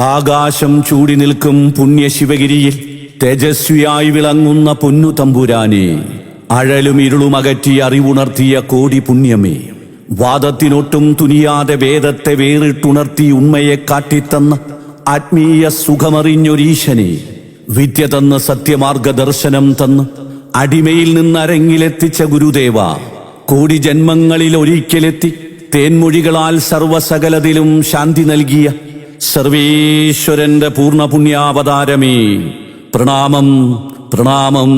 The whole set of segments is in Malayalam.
ആകാശം ചൂടി നിൽക്കും പുണ്യശിവഗിരിയിൽ തേജസ്വിയായി വിളങ്ങുന്ന പൊന്നു തമ്പുരാനെ, അഴലും ഇരുളും അകറ്റി അറിവുണർത്തിയ കോടി പുണ്യമേ, വാദത്തിനൊട്ടും തുനിയാതെ വേദത്തെ വേറിട്ടുണർത്തി ഉണ്മയെ കാട്ടിത്തന്ന ആത്മീയ സുഖമറിഞ്ഞൊരീശനെ, വിദ്യ തന്ന് സത്യമാർഗദർശനം തന്ന് അടിമയിൽ നിന്ന് അരങ്ങിലെത്തിച്ച ഗുരുദേവ, കോടി ജന്മങ്ങളിൽ ഒരിക്കലെത്തി തേൻമൊഴികളാൽ സർവസകലതിലും ശാന്തി നൽകിയ സർവേശ്വരന്റെ പൂർണ്ണ പുണ്യാവതാരമേ, പ്രണാമം പ്രണാമം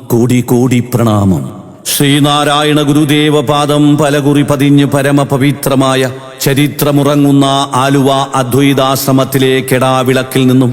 കോടി കോടി പ്രണാമം. ശ്രീനാരായണ ഗുരുദേവ പാദം പലകുറി പതിഞ്ഞ് പരമപവിത്രമായ ചരിത്രമുറങ്ങുന്ന ആലുവ അദ്വൈതാശ്രമത്തിലെ കെടാവിളക്കിൽ നിന്നും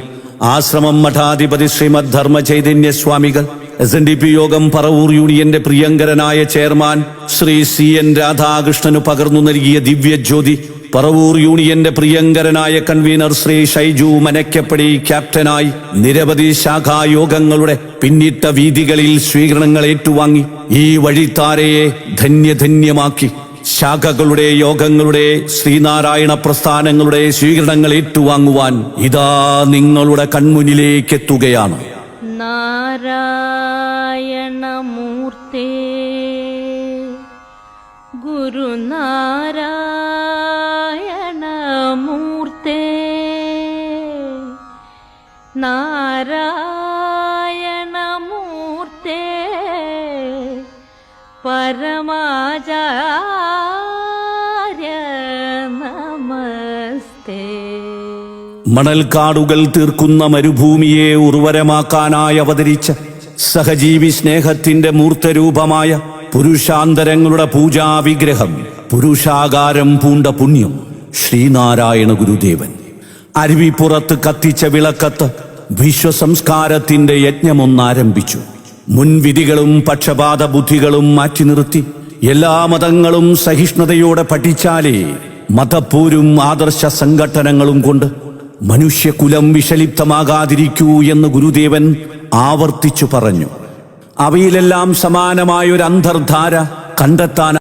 ആശ്രമം മഠാധിപതി ശ്രീമദ് ധർമ്മ ചൈതന്യ സ്വാമികൾ, SNDP യോഗം പറവൂർ യൂണിയന്റെ പ്രിയങ്കരനായ ചെയർമാൻ ശ്രീ CN രാധാകൃഷ്ണന് പകർന്നു നൽകിയ ദിവ്യജ്യോതി, പറവൂർ യൂണിയന്റെ പ്രിയങ്കരനായ കൺവീനർ ശ്രീ ഷൈജു മനക്കപ്പടി ക്യാപ്റ്റനായി നിരവധി ശാഖായോഗങ്ങളുടെ പിന്നിട്ട വീതികളിൽ സ്വീകരണങ്ങൾ ഏറ്റുവാങ്ങി ഈ വഴിത്താരയെ ധന്യധന്യമാക്കി ശാഖകളുടെ യോഗങ്ങളുടെ ശ്രീനാരായണ പ്രസ്ഥാനങ്ങളുടെ സ്വീകരണങ്ങൾ ഏറ്റുവാങ്ങുവാൻ ഇതാ നിങ്ങളുടെ കൺമുന്നിലേക്ക് എത്തുകയാണ്. നാരായണമൂർത്തേ ഗുരുനാരായണമൂർത്തേ, നാരായണമൂർത്തേ പരമാചാര്യ നമസ്തേ. മണൽക്കാടുകൾ തീർക്കുന്ന മരുഭൂമിയെ ഉർവരമാക്കാനായി അവതരിച്ച സഹജീവി സ്നേഹത്തിന്റെ മൂർത്തരൂപമായ പുരുഷാന്തരങ്ങളുടെ പൂജാവിഗ്രഹം, പുരുഷാകാരം പൂണ്ട പുണ്യം ശ്രീനാരായണ ഗുരുദേവൻ. അരുവിപ്പുറത്ത് കത്തിച്ച വിളക്കത്ത് വിശ്വസംസ്കാരത്തിന്റെ യജ്ഞമൊന്നാരംഭിച്ചു. മുൻവിധികളും പക്ഷപാത ബുദ്ധികളും മാറ്റി നിർത്തി എല്ലാ മതങ്ങളും സഹിഷ്ണുതയോടെ പഠിച്ചാലേ മതപ്പോരും ആദർശ സംഘടനകളും കൊണ്ട് മനുഷ്യകുലം വിഷലിപ്തമാകാതിരിക്കൂ എന്ന് ഗുരുദേവൻ ആവർത്തിച്ചു പറഞ്ഞു. അവയിലെല്ലാം സമാനമായൊരു അന്തർധാര കണ്ടെത്താൻ